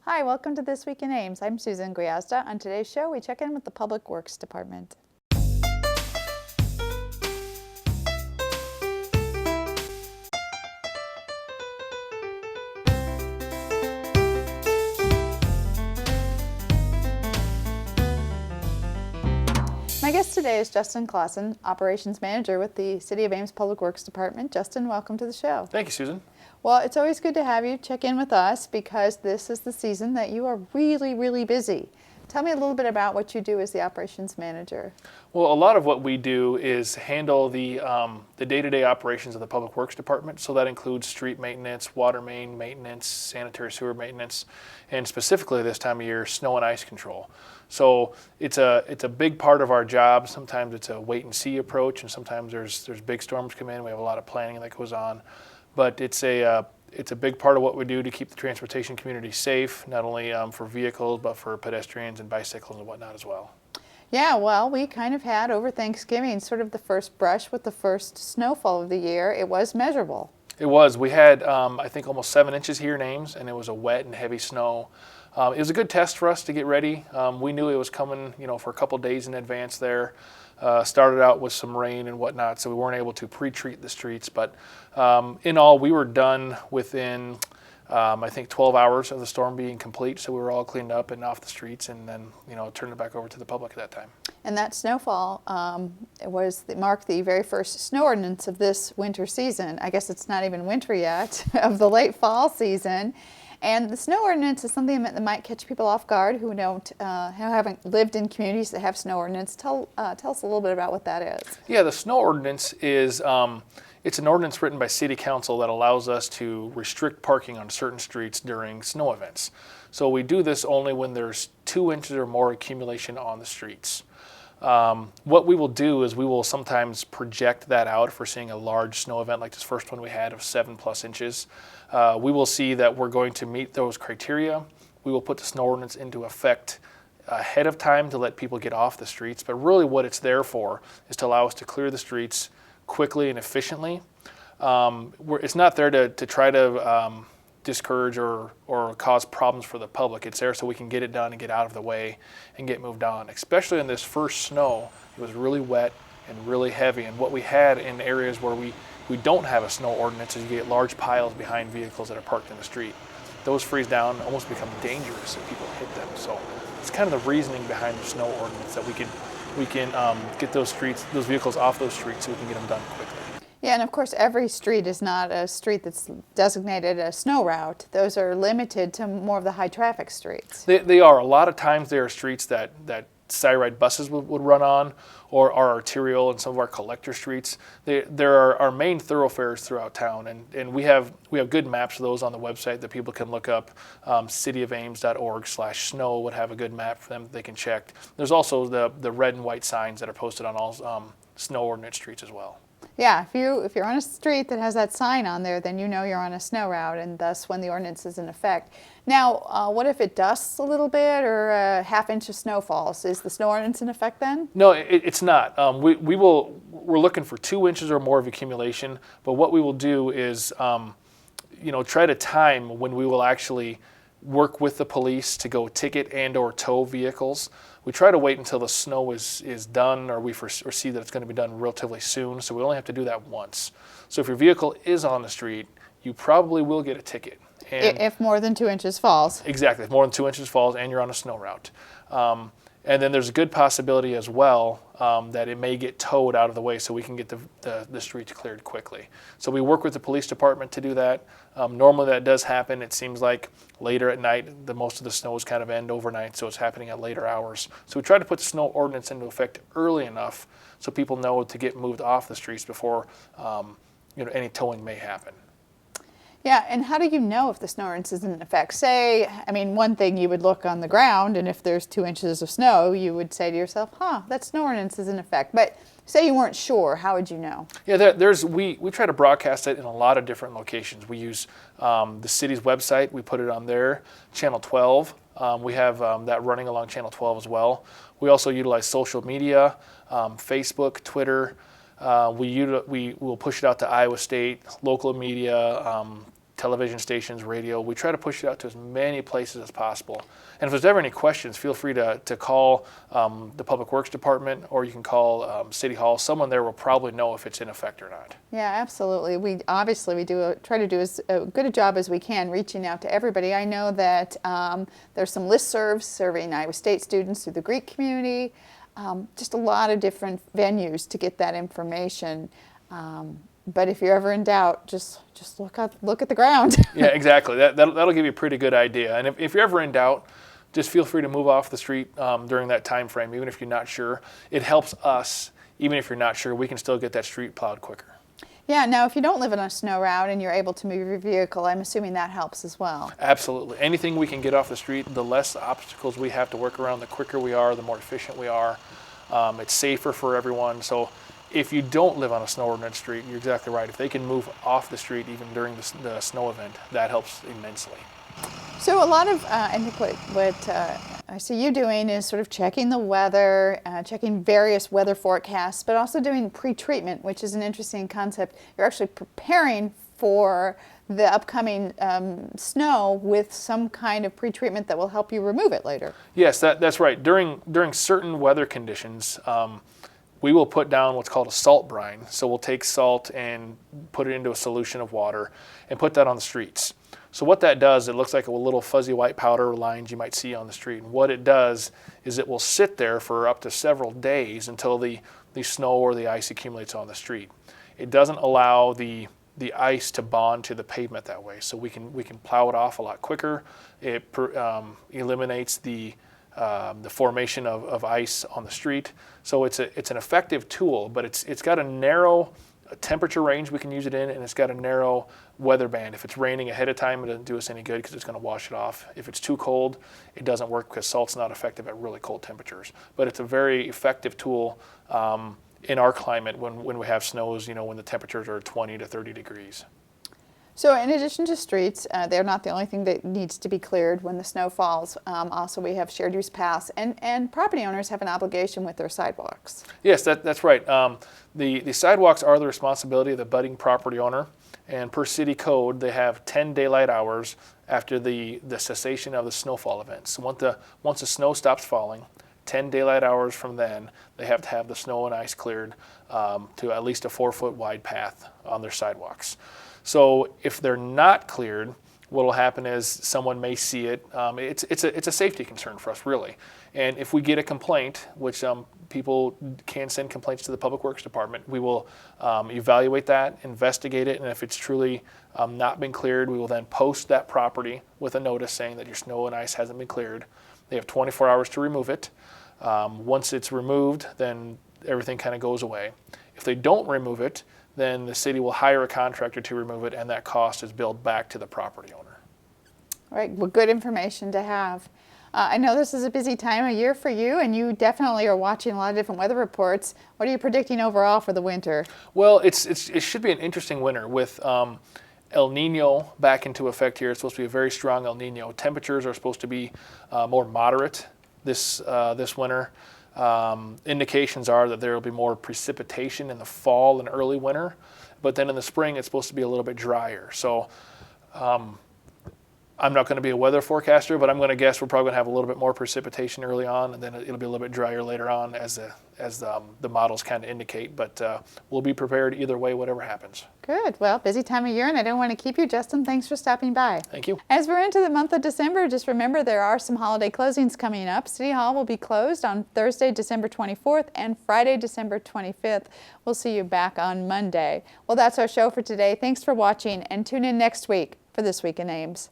Hi, welcome to This Week in Ames. I'm Susan Griazda. On today's show, we check in with the Public Works Department. My guest today is Justin Clausen, Operations Manager with the City of Ames Public Works Department. Justin, welcome to the show. Thank you, Susan. Well, it's always good to have you check in with us because this is the season that you are really, really busy. Tell me a little bit about what you do as the Operations Manager. Well, a lot of what we do is handle the day-to-day operations of the Public Works Department. So that includes street maintenance, water main maintenance, sanitary sewer maintenance, and specifically this time of year, snow and ice control. So it's a big part of our job. Sometimes it's a wait-and-see approach, and sometimes there's big storms come in. We have a lot of planning that goes on, but it's a big part of what we do to keep the transportation community safe, not only for vehicles, but for pedestrians and bicycles and whatnot as well. Yeah, well, we kind of had over Thanksgiving sort of the first brush with the first snowfall of the year. It was measurable. It was. We had, I think, almost 7 inches here in Ames, and it was a wet and heavy snow. It was a good test for us to get ready. We knew it was coming, for a couple days in advance there. Started out with some rain and whatnot, so we weren't able to pre-treat the streets. But in all, we were done within, I think, 12 hours of the storm being complete. So we were all cleaned up and off the streets, and then, turned it back over to the public at that time. And that snowfall marked the very first snow ordinance of this winter season. I guess it's not even winter yet, of the late fall season. And the snow ordinance is something that might catch people off guard who haven't lived in communities that have snow ordinance. Tell us a little bit about what that is. Yeah, the snow ordinance is it's an ordinance written by City Council that allows us to restrict parking on certain streets during snow events. So we do this only when there's 2 inches or more accumulation on the streets. What we will do is we will sometimes project that out if we're seeing a large snow event like this first one we had of 7+ inches. We will see that we're going to meet those criteria. We will put the snow ordinance into effect ahead of time to let people get off the streets. But really what it's there for is to allow us to clear the streets quickly and efficiently. It's not there to try to discourage or cause problems for the public. It's there so we can get it done and get out of the way and get moved on. Especially in this first snow, it was really wet and really heavy. And what we had in areas where we don't have a snow ordinance is you get large piles behind vehicles that are parked in the street. Those freeze down, almost become dangerous if people hit them. So it's kind of the reasoning behind the snow ordinance that we can get those vehicles off those streets so we can get them done quickly. Yeah, and of course every street is not a street that's designated a snow route. Those are limited to more of the high traffic streets. They are. A lot of times there are streets that Side buses would run on, or our arterial and some of our collector streets. There are our main thoroughfares throughout town, and we have good maps of those on the website that people can look up. cityofames.org/snow would have a good map for them that they can check. There's also the red and white signs that are posted on all snow ordinance streets as well. Yeah, if you're on a street that has that sign on there, then you know you're on a snow route, and thus when the ordinance is in effect. Now, what if it dusts a little bit or a half inch of snow falls? Is the snow ordinance in effect then? No, it's not. We're looking for 2 inches or more of accumulation, but what we will do is, try to time when we will actually work with the police to go ticket and or tow vehicles. We try to wait until the snow is done, or we foresee that it's going to be done relatively soon, so we only have to do that once. So if your vehicle is on the street, you probably will get a ticket. If more than 2 inches falls. Exactly, if more than 2 inches falls and you're on a snow route. And then there's a good possibility as well that it may get towed out of the way so we can get the streets cleared quickly. So we work with the police department to do that. Normally that does happen. It seems like later at night, most of the snows kind of end overnight, so it's happening at later hours. So we try to put the snow ordinance into effect early enough so people know to get moved off the streets before any towing may happen. Yeah, and how do you know if the snow ordinance is in effect? One thing you would look on the ground, and if there's 2 inches of snow, you would say to yourself, that snow ordinance is in effect. But say you weren't sure, how would you know? Yeah, we try to broadcast it in a lot of different locations. We use the city's website. We put it on there. Channel 12, we have that running along Channel 12 as well. We also utilize social media, Facebook, Twitter. We will push it out to Iowa State, local media, television stations, radio. We try to push it out to as many places as possible. And if there's ever any questions, feel free to call the Public Works Department, or you can call City Hall. Someone there will probably know if it's in effect or not. Yeah, absolutely. We obviously try to do as good a job as we can reaching out to everybody. I know that there's some listservs serving Iowa State students through the Greek community. Just a lot of different venues to get that information. But if you're ever in doubt, just look at the ground. Yeah, exactly. That'll give you a pretty good idea. And if you're ever in doubt, just feel free to move off the street during that time frame, even if you're not sure. It helps us. Even if you're not sure, we can still get that street plowed quicker. Yeah, now if you don't live on a snow route and you're able to move your vehicle, I'm assuming that helps as well. Absolutely. Anything we can get off the street, the less obstacles we have to work around, the quicker we are, the more efficient we are. It's safer for everyone. So if you don't live on a snow ordinance street, you're exactly right. If they can move off the street even during the snow event, that helps immensely. So a lot of, I think what I see you doing is sort of checking the weather, checking various weather forecasts, but also doing pre-treatment, which is an interesting concept. You're actually preparing for the upcoming snow with some kind of pre-treatment that will help you remove it later. Yes, that's right. During certain weather conditions, we will put down what's called a salt brine. So we'll take salt and put it into a solution of water and put that on the streets. So what that does, it looks like a little fuzzy white powder lines you might see on the street. And what it does is it will sit there for up to several days until the snow or the ice accumulates on the street. It doesn't allow the ice to bond to the pavement that way. So we can plow it off a lot quicker. It eliminates the formation of ice on the street. So it's an effective tool, but it's got a narrow temperature range we can use it in, and it's got a narrow weather band. If it's raining ahead of time, it doesn't do us any good because it's going to wash it off. If it's too cold, it doesn't work because salt's not effective at really cold temperatures. But it's a very effective tool in our climate when we have snows, when the temperatures are 20 to 30 degrees. So in addition to streets, they're not the only thing that needs to be cleared when the snow falls. Also, we have shared use paths, and property owners have an obligation with their sidewalks. Yes, that's right. The sidewalks are the responsibility of the budding property owner, and per city code, they have 10 daylight hours after the cessation of the snowfall events. So once the snow stops falling, 10 daylight hours from then, they have to have the snow and ice cleared to at least a 4-foot wide path on their sidewalks. So if they're not cleared, what will happen is someone may see it. It's a safety concern for us, really. And if we get a complaint, which people can send complaints to the Public Works Department, we will evaluate that, investigate it, and if it's truly not been cleared, we will then post that property with a notice saying that your snow and ice hasn't been cleared. They have 24 hours to remove it. Once it's removed, then everything kind of goes away. If they don't remove it, then the city will hire a contractor to remove it, and that cost is billed back to the property owner. All right, well, good information to have. I know this is a busy time of year for you, and you definitely are watching a lot of different weather reports. What are you predicting overall for the winter? Well, it should be an interesting winter with El Nino back into effect here. It's supposed to be a very strong El Nino. Temperatures are supposed to be more moderate this winter. Indications are that there will be more precipitation in the fall and early winter, but then in the spring it's supposed to be a little bit drier. So I'm not going to be a weather forecaster, but I'm going to guess we're probably going to have a little bit more precipitation early on, and then it'll be a little bit drier later on as the models kind of indicate. But we'll be prepared either way, whatever happens. Good. Well, busy time of year, and I don't want to keep you, Justin. Thanks for stopping by. Thank you. As we're into the month of December, just remember there are some holiday closings coming up. City Hall will be closed on Thursday, December 24th, and Friday, December 25th. We'll see you back on Monday. Well, that's our show for today. Thanks for watching, and tune in next week for This Week in Ames.